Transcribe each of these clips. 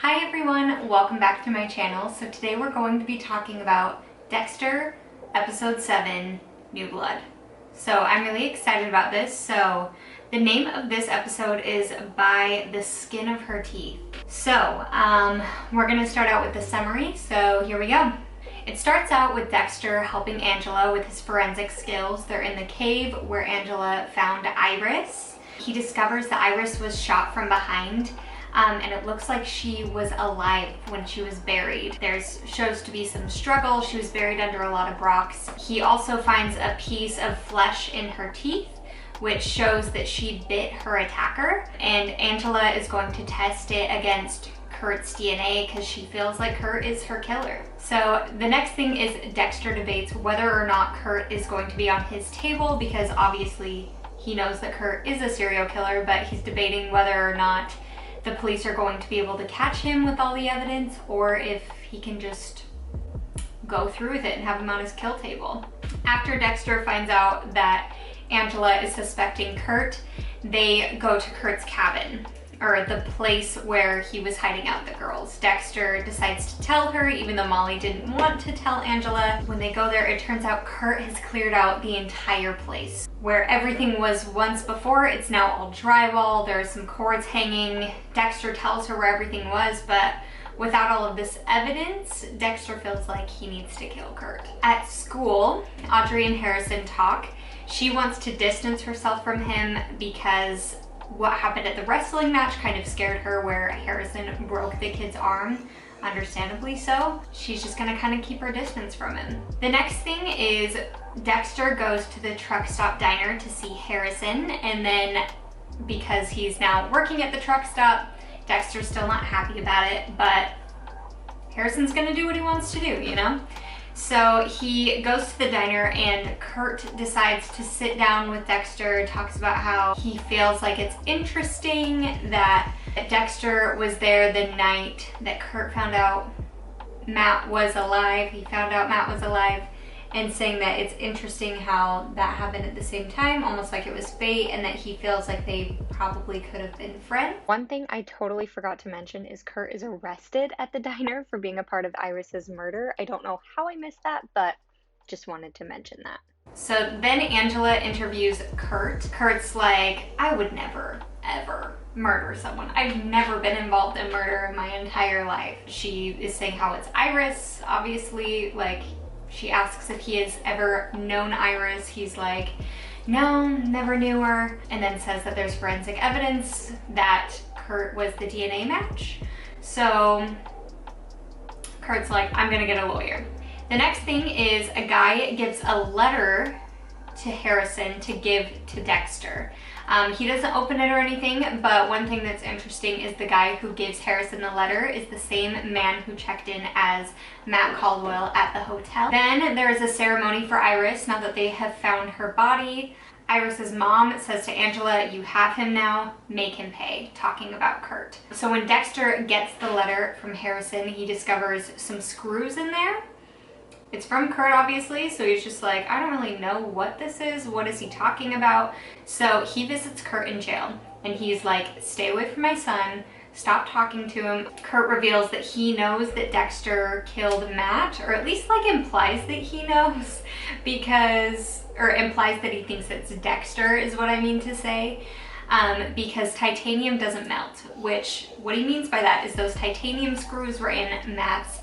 Hi everyone, welcome back to my channel. So today we're going to be talking about Dexter episode 7, New Blood. So I'm really excited about this. So the name of this episode is By the Skin of Her Teeth. So we're gonna start out with the summary. So here we go. It starts out with Dexter helping Angela with his forensic skills. They're in the cave where Angela found Iris. He discovers that Iris was shot from behind. And it looks like she was alive when she was buried. There's shows to be some struggle. She was buried under a lot of rocks. He also finds a piece of flesh in her teeth, which shows that she bit her attacker. And Angela is going to test it against Kurt's DNA because she feels like Kurt is her killer. So the next thing is Dexter debates whether or not Kurt is going to be on his table, because obviously he knows that Kurt is a serial killer, but he's debating whether or not the police are going to be able to catch him with all the evidence, or if he can just go through with it and have him on his kill table. After Dexter finds out that Angela is suspecting Kurt, they go to Kurt's cabin, or the place where he was hiding out the girls. Dexter decides to tell her, even though Molly didn't want to tell Angela. When they go there, it turns out Kurt has cleared out the entire place. Where everything was once before, it's now all drywall. There's some cords hanging. Dexter tells her where everything was, but without all of this evidence, Dexter feels like he needs to kill Kurt. At school, Audrey and Harrison talk. She wants to distance herself from him because what happened at the wrestling match kind of scared her, where Harrison broke the kid's arm, understandably so. She's just gonna kind of keep her distance from him. The next thing is Dexter goes to the Truckstop diner to see Harrison, and then because he's now working at the Truckstop, Dexter's still not happy about it, but Harrison's gonna do what he wants to do, you know? So he goes to the diner and Kurt decides to sit down with Dexter, talks about how he feels like it's interesting that Dexter was there the night that Kurt found out Matt was alive. He found out Matt was alive, and saying that it's interesting how that happened at the same time, almost like it was fate, and that he feels like they probably could have been friends. One thing I totally forgot to mention is Kurt is arrested at the diner for being a part of Iris's murder. I don't know how I missed that, but just wanted to mention that. So then Angela interviews Kurt. Kurt's like, I would never, ever murder someone. I've never been involved in murder in my entire life. She is saying how it's Iris, obviously, like, she asks if he has ever known Iris. He's like, no, never knew her. And then says that there's forensic evidence that Kurt was the DNA match. So Kurt's like, I'm gonna get a lawyer. The next thing is a guy gives a letter to Harrison to give to Dexter. He doesn't open it or anything, but one thing that's interesting is the guy who gives Harrison the letter is the same man who checked in as Matt Caldwell at the hotel. Then there's a ceremony for Iris now that they have found her body. Iris's mom says to Angela, you have him now, make him pay, talking about Kurt. So when Dexter gets the letter from Harrison, he discovers some screws in there. It's from Kurt, obviously, so he's just like, I don't really know what this is. What is he talking about? So he visits Kurt in jail, and he's like, stay away from my son. Stop talking to him. Kurt reveals that he knows that Dexter killed Matt, or at least like implies that he knows, because, or implies that he thinks it's Dexter is what I mean to say. Because titanium doesn't melt, which what he means by that is those titanium screws were in Matt's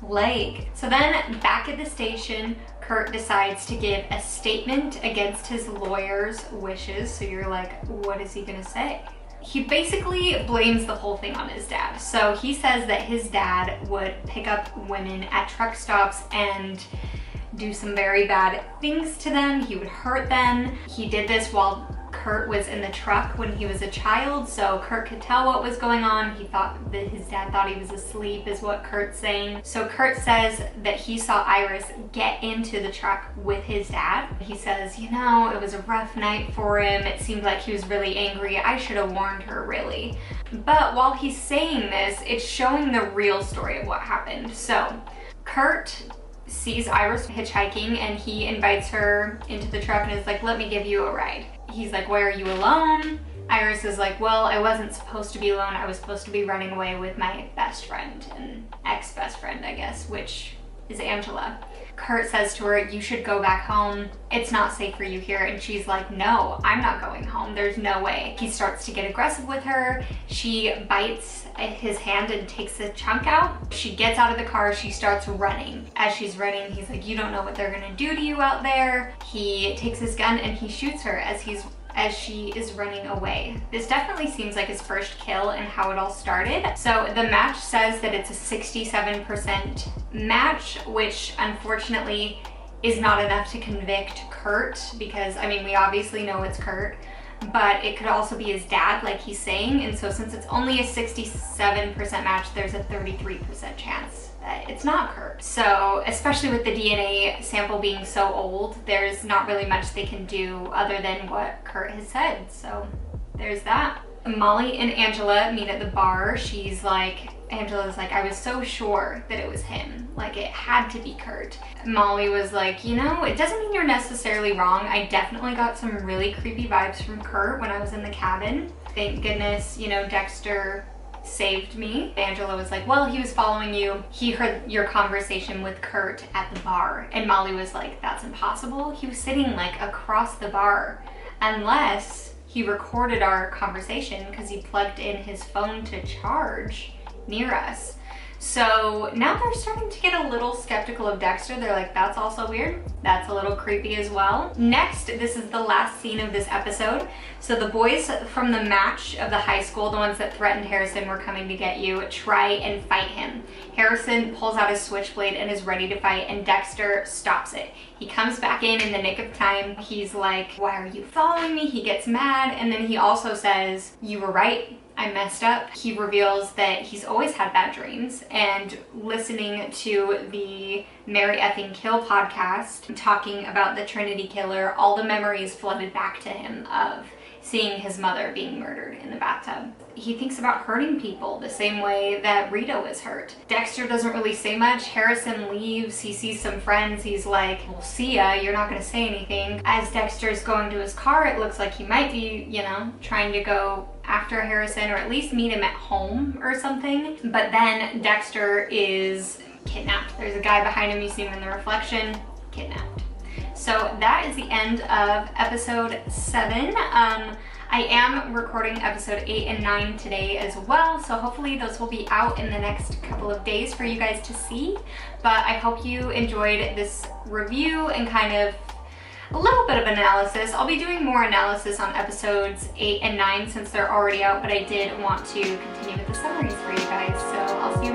leg. So then back at the station, Kurt decides to give a statement against his lawyer's wishes. So you're like, what is he gonna say? He basically blames the whole thing on his dad. So he says that his dad would pick up women at truck stops and do some very bad things to them. He would hurt them. He did this while Kurt was in the truck when he was a child, so Kurt could tell what was going on. He thought that his dad thought he was asleep, is what Kurt's saying. So Kurt says that he saw Iris get into the truck with his dad. He says, you know, it was a rough night for him. It seemed like he was really angry. I should have warned her, really. But while he's saying this, it's showing the real story of what happened. So Kurt sees Iris hitchhiking, and he invites her into the truck and is like, let me give you a ride. He's like, why are you alone? Iris is like, well, I wasn't supposed to be alone. I was supposed to be running away with my best friend and ex-best friend, I guess, which is Angela. Kurt says to her, you should go back home. It's not safe for you here. And she's like, no, I'm not going home. There's no way. He starts to get aggressive with her. She bites his hand and takes a chunk out. She gets out of the car. She starts running. As she's running, he's like, you don't know what they're gonna do to you out there. He takes his gun and he shoots her as she is running away. This definitely seems like his first kill and how it all started. So the match says that it's a 67% match, which unfortunately is not enough to convict Kurt, because I mean, we obviously know it's Kurt, but it could also be his dad, like he's saying. And so since it's only a 67% match, there's a 33% chance that it's not Kurt. So especially with the DNA sample being so old, there's not really much they can do other than what Kurt has said. So there's that. Molly and Angela meet at the bar. Angela's like, I was so sure that it was him. Like, it had to be Kurt. Molly was like, you know, it doesn't mean you're necessarily wrong. I definitely got some really creepy vibes from Kurt when I was in the cabin. Thank goodness, you know, Dexter saved me. Angela was like, well, he was following you. He heard your conversation with Kurt at the bar. And Molly was like, that's impossible. He was sitting like across the bar, unless he recorded our conversation because he plugged in his phone to charge near us. So now they're starting to get a little skeptical of Dexter. They're like, that's also weird. That's a little creepy as well. Next, this is the last scene of this episode. So the boys from the match of the high school, the ones that threatened Harrison, were coming to get you, try and fight him. Harrison pulls out his switchblade and is ready to fight, and Dexter stops it. He comes back in the nick of time. He's like, why are you following me? He gets mad, and then he also says, you were right. I messed up. He reveals that he's always had bad dreams, and listening to the Mary Effing Kill podcast talking about the Trinity Killer, all the memories flooded back to him of seeing his mother being murdered in the bathtub. He thinks about hurting people the same way that Rita was hurt. Dexter doesn't really say much. Harrison leaves. He sees some friends. He's like, well, see ya. You're not gonna say anything. As Dexter's going to his car, it looks like he might be, you know, trying to go after Harrison, or at least meet him at home or something. But then Dexter is kidnapped. There's a guy behind him. You see him in the reflection. Kidnapped. So that is the end of episode 7. I am recording episode 8 and 9 today as well, so hopefully those will be out in the next couple of days for you guys to see. But I hope you enjoyed this review and kind of a little bit of analysis. I'll be doing more analysis on episodes 8 and 9 since they're already out, but I did want to continue with the summaries for you guys. So I'll see you